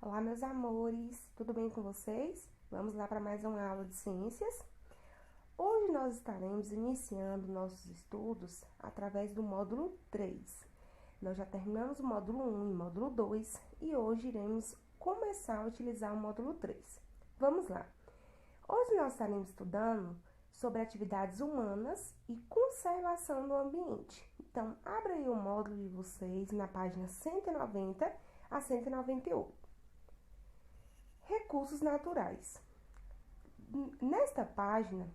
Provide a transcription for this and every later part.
Olá, meus amores, tudo bem com vocês? Vamos lá para mais uma aula de ciências? Hoje nós estaremos iniciando nossos estudos através do módulo 3. Nós já terminamos o módulo 1 e o módulo 2 e hoje iremos começar a utilizar o módulo 3. Vamos lá! Hoje nós estaremos estudando sobre atividades humanas e conservação do ambiente. Então, abra aí o módulo de vocês na página 190 a 198. Recursos naturais. Nesta página,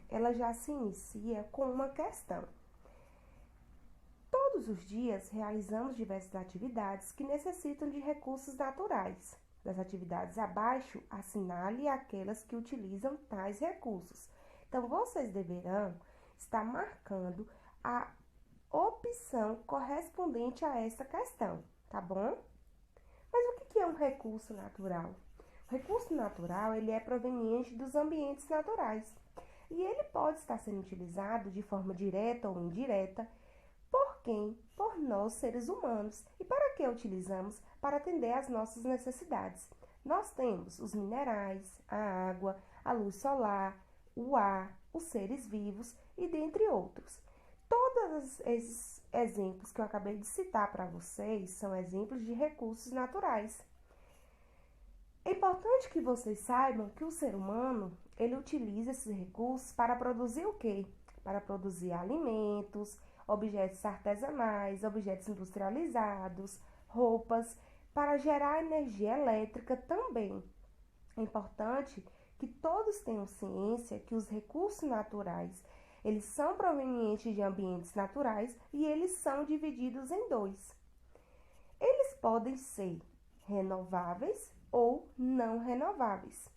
ela já se inicia com uma questão. Todos os dias realizamos diversas atividades que necessitam de recursos naturais. Das atividades abaixo, assinale aquelas que utilizam tais recursos. Então, vocês deverão estar marcando a opção correspondente a esta questão, tá bom? Mas o que é um recurso natural? O recurso natural, ele é proveniente dos ambientes naturais e ele pode estar sendo utilizado de forma direta ou indireta por quem? Por nós, seres humanos. E para que utilizamos? Para atender às nossas necessidades. Nós temos os minerais, a água, a luz solar, o ar, os seres vivos e dentre outros. Todos esses exemplos que eu acabei de citar para vocês são exemplos de recursos naturais. É importante que vocês saibam que o ser humano, ele utiliza esses recursos para produzir o quê? Para produzir alimentos, objetos artesanais, objetos industrializados, roupas, para gerar energia elétrica também. É importante que todos tenham ciência que os recursos naturais, eles são provenientes de ambientes naturais e eles são divididos em dois. Eles podem ser renováveis ou não renováveis.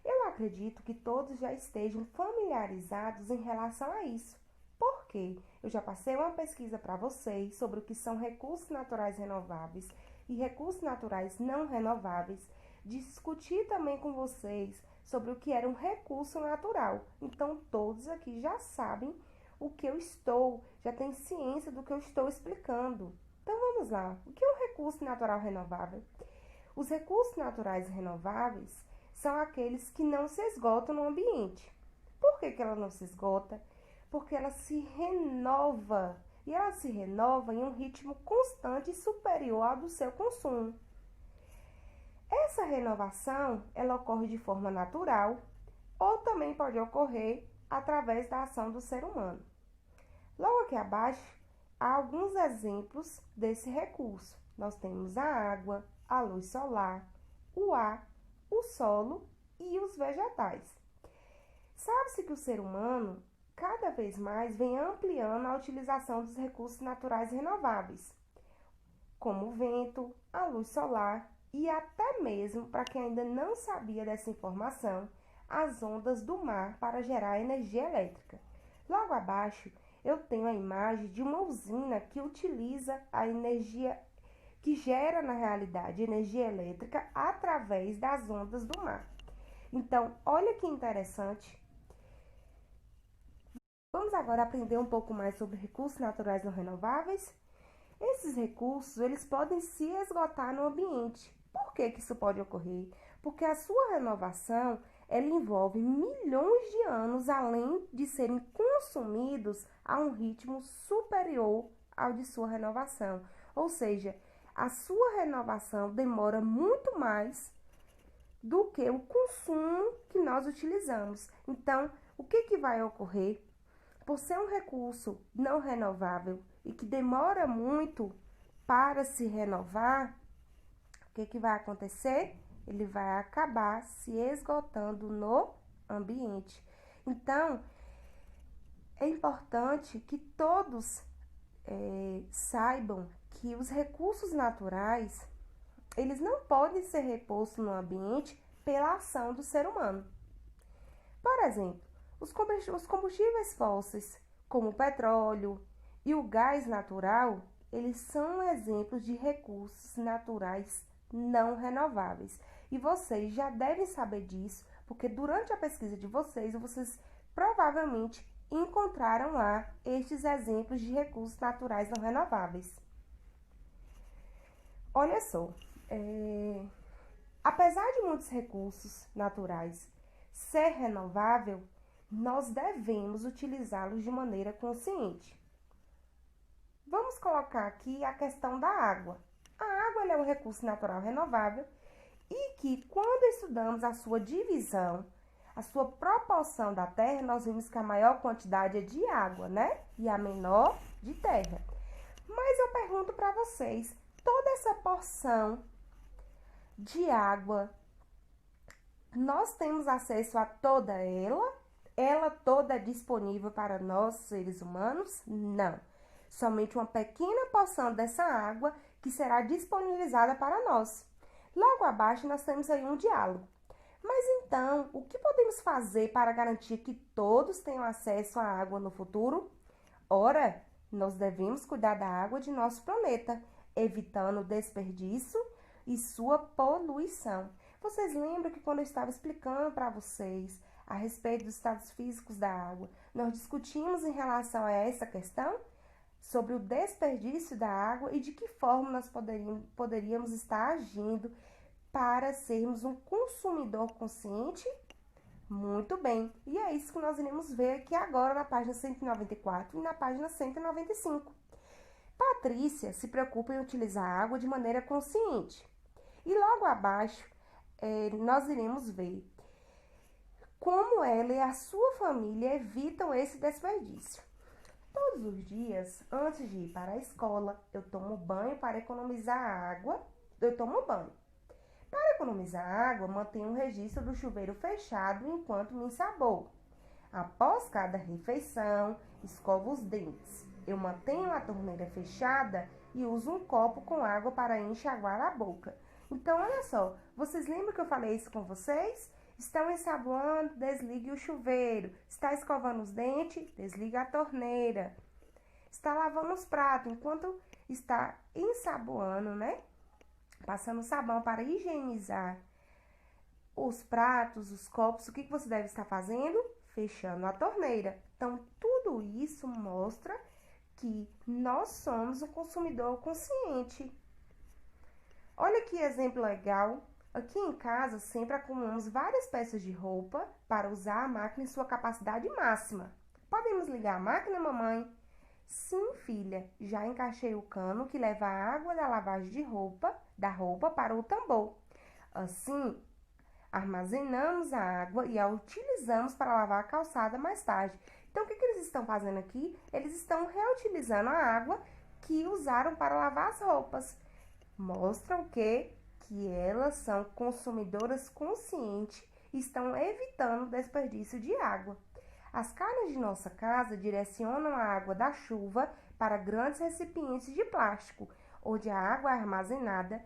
Eu acredito que todos já estejam familiarizados em relação a isso. Por quê? Eu já passei uma pesquisa para vocês sobre o que são recursos naturais renováveis e recursos naturais não renováveis. Discuti também com vocês sobre o que era um recurso natural. Então, todos aqui já sabem o que eu já têm ciência do que eu estou explicando. Então, vamos lá. O que é um recurso natural renovável? Os recursos naturais renováveis são aqueles que não se esgotam no ambiente. Por que ela não se esgota? Porque ela se renova. E ela se renova em um ritmo constante e superior ao do seu consumo. Essa renovação, ela ocorre de forma natural ou também pode ocorrer através da ação do ser humano. Logo aqui abaixo, há alguns exemplos desse recurso. Nós temos a água, a luz solar, o ar, o solo e os vegetais. Sabe-se que o ser humano cada vez mais vem ampliando a utilização dos recursos naturais renováveis, como o vento, a luz solar e até mesmo, para quem ainda não sabia dessa informação, as ondas do mar para gerar energia elétrica. Logo abaixo, eu tenho a imagem de uma usina que utiliza a energia que gera, na realidade, energia elétrica através das ondas do mar. Então, olha que interessante. Vamos agora aprender um pouco mais sobre recursos naturais não renováveis? Esses recursos, eles podem se esgotar no ambiente. Por que isso pode ocorrer? Porque a sua renovação, ela envolve milhões de anos, além de serem consumidos a um ritmo superior ao de sua renovação. Ou seja, a sua renovação demora muito mais do que o consumo que nós utilizamos. Então, o que vai ocorrer? Por ser um recurso não renovável e que demora muito para se renovar, o que vai acontecer? Ele vai acabar se esgotando no ambiente. Então, é importante que todos saibam que os recursos naturais, eles não podem ser repostos no ambiente pela ação do ser humano. Por exemplo, os combustíveis fósseis, como o petróleo e o gás natural, eles são exemplos de recursos naturais não renováveis. E vocês já devem saber disso, porque durante a pesquisa de vocês provavelmente encontraram lá estes exemplos de recursos naturais não renováveis. Olha só, Apesar de muitos recursos naturais ser renovável, nós devemos utilizá-los de maneira consciente. Vamos colocar aqui a questão da água. A água é um recurso natural renovável e que, quando estudamos a sua divisão, a sua proporção da terra, nós vimos que a maior quantidade é de água, né? E a menor de terra. Mas eu pergunto para vocês, toda essa porção de água, nós temos acesso a toda ela? Ela toda é disponível para nós, seres humanos? Não. Somente uma pequena porção dessa água que será disponibilizada para nós. Logo abaixo, nós temos aí um diálogo. Mas então, o que podemos fazer para garantir que todos tenham acesso à água no futuro? Ora, nós devemos cuidar da água de nosso planeta, evitando o desperdício e sua poluição. Vocês lembram que quando eu estava explicando para vocês a respeito dos estados físicos da água, nós discutimos em relação a essa questão? Sobre o desperdício da água e de que forma nós poderíamos estar agindo para sermos um consumidor consciente? Muito bem, e é isso que nós iremos ver aqui agora na página 194 e na página 195. Patrícia se preocupa em utilizar a água de maneira consciente. E logo abaixo, nós iremos ver como ela e a sua família evitam esse desperdício. Todos os dias, antes de ir para a escola, eu tomo banho para economizar água. Para economizar água, mantenho um registro do chuveiro fechado enquanto me ensaboo. Após cada refeição, escovo os dentes. Eu mantenho a torneira fechada e uso um copo com água para enxaguar a boca. Então, olha só, vocês lembram que eu falei isso com vocês? Estão ensaboando, desligue o chuveiro. Está escovando os dentes, desliga a torneira. Está lavando os pratos enquanto está ensaboando, né? Passando sabão para higienizar os pratos, os copos. O que você deve estar fazendo? Fechando a torneira. Então, tudo isso mostra que nós somos um consumidor consciente. Olha que exemplo legal. Aqui em casa, sempre acumulamos várias peças de roupa para usar a máquina em sua capacidade máxima. Podemos ligar a máquina, mamãe? Sim, filha. Já encaixei o cano que leva a água da lavagem da roupa para o tambor. Assim, armazenamos a água e a utilizamos para lavar a calçada mais tarde. Então, o que eles estão fazendo aqui? Eles estão reutilizando a água que usaram para lavar as roupas. Mostram que elas são consumidoras conscientes e estão evitando o desperdício de água. As calhas de nossa casa direcionam a água da chuva para grandes recipientes de plástico, onde a água é armazenada,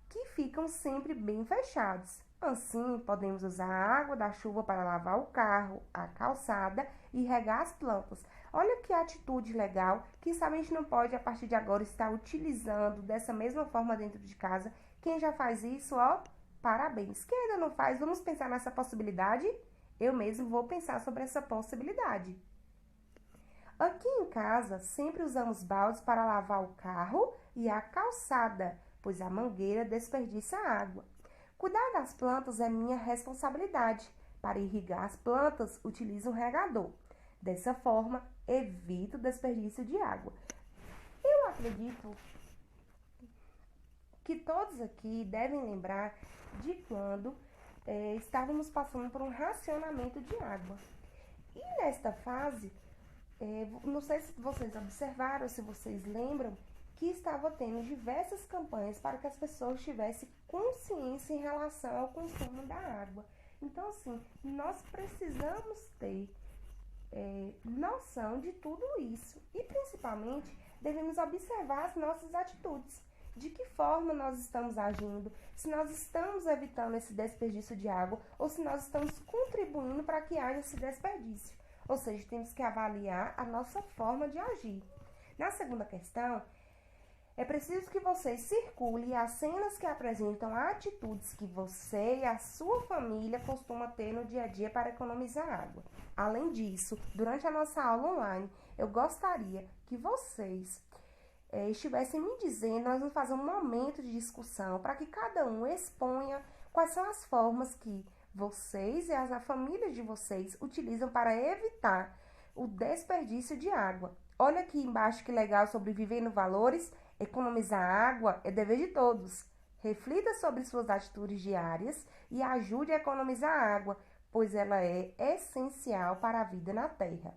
que ficam sempre bem fechados. Assim, podemos usar a água da chuva para lavar o carro, a calçada e regar as plantas. Olha que atitude legal, que sabe a gente não pode, a partir de agora, estar utilizando dessa mesma forma dentro de casa. Quem já faz isso, ó, parabéns. Quem ainda não faz, vamos pensar nessa possibilidade? Eu mesmo vou pensar sobre essa possibilidade. Aqui em casa, sempre usamos baldes para lavar o carro e a calçada, pois a mangueira desperdiça água. Cuidar das plantas é minha responsabilidade. Para irrigar as plantas, utilizo um regador. Dessa forma, evito o desperdício de água. Eu acredito que todos aqui devem lembrar de quando estávamos passando por um racionamento de água. E nesta fase, não sei se vocês observaram, se vocês lembram, que estava tendo diversas campanhas para que as pessoas tivessem consciência em relação ao consumo da água. Então, assim, nós precisamos ter noção de tudo isso. E, principalmente, devemos observar as nossas atitudes. De que forma nós estamos agindo, se nós estamos evitando esse desperdício de água ou se nós estamos contribuindo para que haja esse desperdício. Ou seja, temos que avaliar a nossa forma de agir. Na segunda questão, é preciso que você circule as cenas que apresentam atitudes que você e a sua família costumam ter no dia a dia para economizar água. Além disso, durante a nossa aula online, eu gostaria que vocês estivessem me dizendo, nós vamos fazer um momento de discussão para que cada um exponha Quais são as formas que vocês e a família de vocês utilizam para evitar o desperdício de água? Olha aqui embaixo que legal sobre Vivendo Valores. Economizar água é dever de todos. Reflita sobre suas atitudes diárias e ajude a economizar água, pois ela é essencial para a vida na Terra.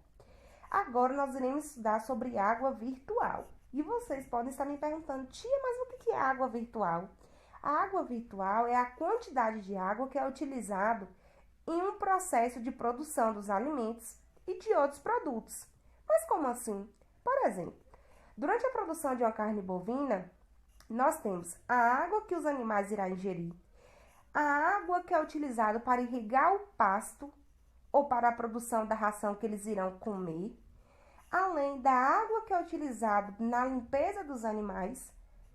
Agora nós iremos estudar sobre água virtual. E vocês podem estar me perguntando, tia, mas o que é água virtual? A água virtual é a quantidade de água que é utilizado em um processo de produção dos alimentos e de outros produtos. Mas como assim? Por exemplo, durante a produção de uma carne bovina, nós temos a água que os animais irão ingerir, a água que é utilizada para irrigar o pasto ou para a produção da ração que eles irão comer, além da água que é utilizada na limpeza dos animais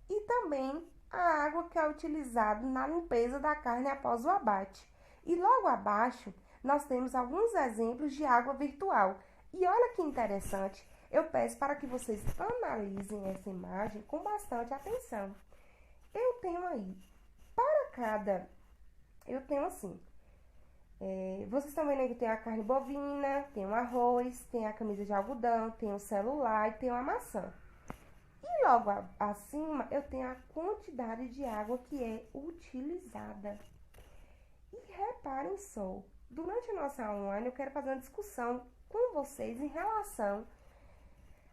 e também a água que é utilizada na limpeza da carne após o abate. E logo abaixo, nós temos alguns exemplos de água virtual. E olha que interessante, eu peço para que vocês analisem essa imagem com bastante atenção. Eu tenho aí, eu tenho assim, vocês estão vendo aí que tem a carne bovina, tem o arroz, tem a camisa de algodão, tem o celular e tem a maçã. E logo acima eu tenho a quantidade de água que é utilizada. E reparem só, durante a nossa aula online eu quero fazer uma discussão com vocês em relação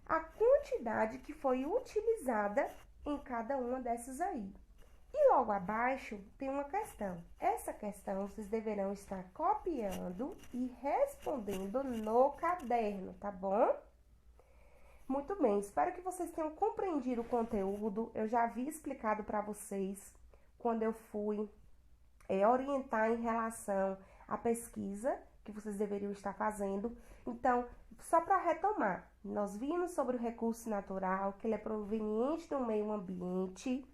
à quantidade que foi utilizada em cada uma dessas aí. E logo abaixo tem uma questão. Essa questão vocês deverão estar copiando e respondendo no caderno, tá bom? Muito bem, espero que vocês tenham compreendido o conteúdo. Eu já havia explicado para vocês quando eu fui orientar em relação à pesquisa que vocês deveriam estar fazendo. Então, só para retomar, nós vimos sobre o recurso natural, que ele é proveniente do meio ambiente,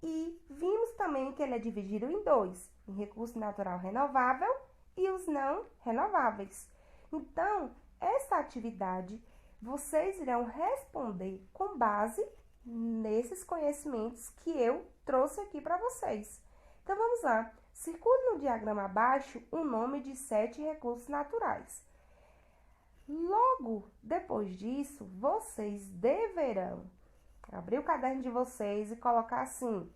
e vimos também que ele é dividido em dois, em recurso natural renovável e os não renováveis. Então, essa atividade vocês irão responder com base nesses conhecimentos que eu trouxe aqui para vocês. Então, vamos lá. Circule no diagrama abaixo o nome de 7 recursos naturais. Logo depois disso, vocês deverão abrir o caderno de vocês e colocar assim: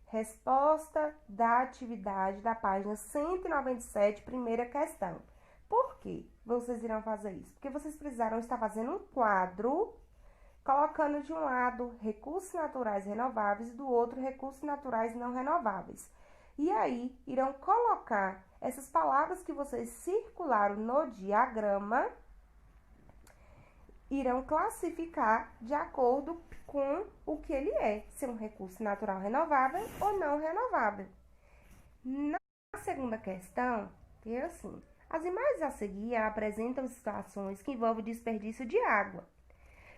resposta da atividade da página 197, primeira questão. Por que vocês irão fazer isso? Porque vocês precisarão estar fazendo um quadro, colocando de um lado recursos naturais renováveis e do outro recursos naturais não renováveis. E aí, irão colocar essas palavras que vocês circularam no diagrama, irão classificar de acordo com o que ele é, se é um recurso natural renovável ou não renovável. Na segunda questão, é assim: as imagens a seguir apresentam situações que envolvem desperdício de água.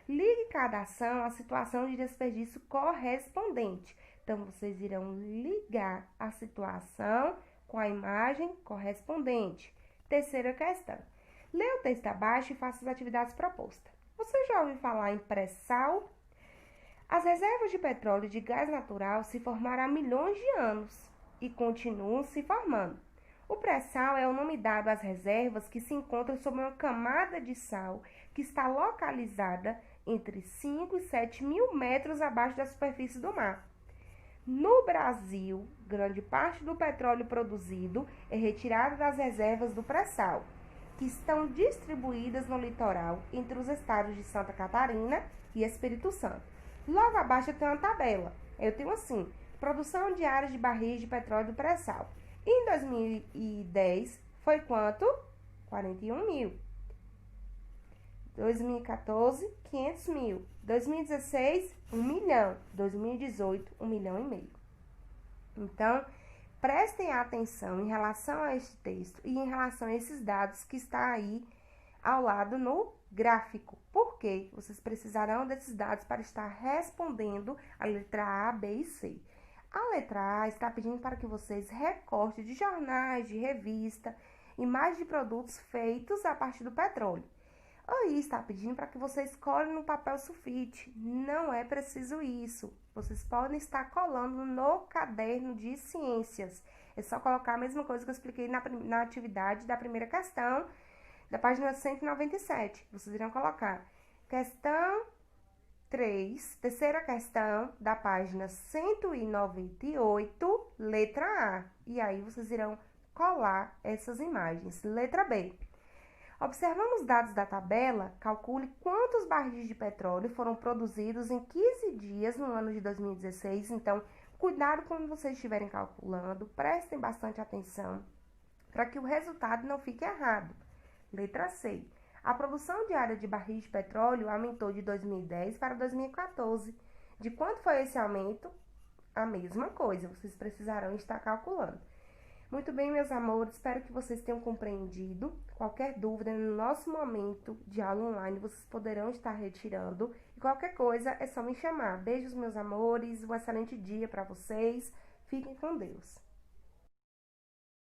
Ligue cada ação à situação de desperdício correspondente. Então, vocês irão ligar a situação com a imagem correspondente. Terceira questão: leia o texto abaixo e faça as atividades propostas. Você já ouviu falar em pré-sal? As reservas de petróleo e de gás natural se formaram há milhões de anos e continuam se formando. O pré-sal é o nome dado às reservas que se encontram sob uma camada de sal que está localizada entre 5 e 7 mil metros abaixo da superfície do mar. No Brasil, grande parte do petróleo produzido é retirado das reservas do pré-sal, que estão distribuídas no litoral entre os estados de Santa Catarina e Espírito Santo. Logo abaixo eu tenho uma tabela. Eu tenho assim: produção diária de barris de petróleo do pré-sal. Em 2010 foi quanto? 41 mil. 2014, 500 mil. 2016, 1 milhão. 2018, 1,5 milhão. Então, prestem atenção em relação a este texto e em relação a esses dados que está aí ao lado no gráfico. Por quê? Vocês precisarão desses dados para estar respondendo a letra A, B e C. A letra A está pedindo para que vocês recortem de jornais, de revista, imagens de produtos feitos a partir do petróleo. Aí está pedindo para que vocês colhem no papel sulfite. Não é preciso isso. Vocês podem estar colando no caderno de ciências. É só colocar a mesma coisa que eu expliquei na atividade da primeira questão, da página 197. Vocês irão colocar questão 3, terceira questão, da página 198, letra A. E aí, vocês irão colar essas imagens. Letra B. Observando os dados da tabela, calcule quantos barris de petróleo foram produzidos em 15 dias no ano de 2016. Então, cuidado quando vocês estiverem calculando, prestem bastante atenção para que o resultado não fique errado. Letra C. A produção diária de barris de petróleo aumentou de 2010 para 2014. De quanto foi esse aumento? A mesma coisa, vocês precisarão estar calculando. Muito bem, meus amores, espero que vocês tenham compreendido. Qualquer dúvida no nosso momento de aula online, vocês poderão estar retirando. E qualquer coisa é só me chamar. Beijos, meus amores, um excelente dia para vocês. Fiquem com Deus.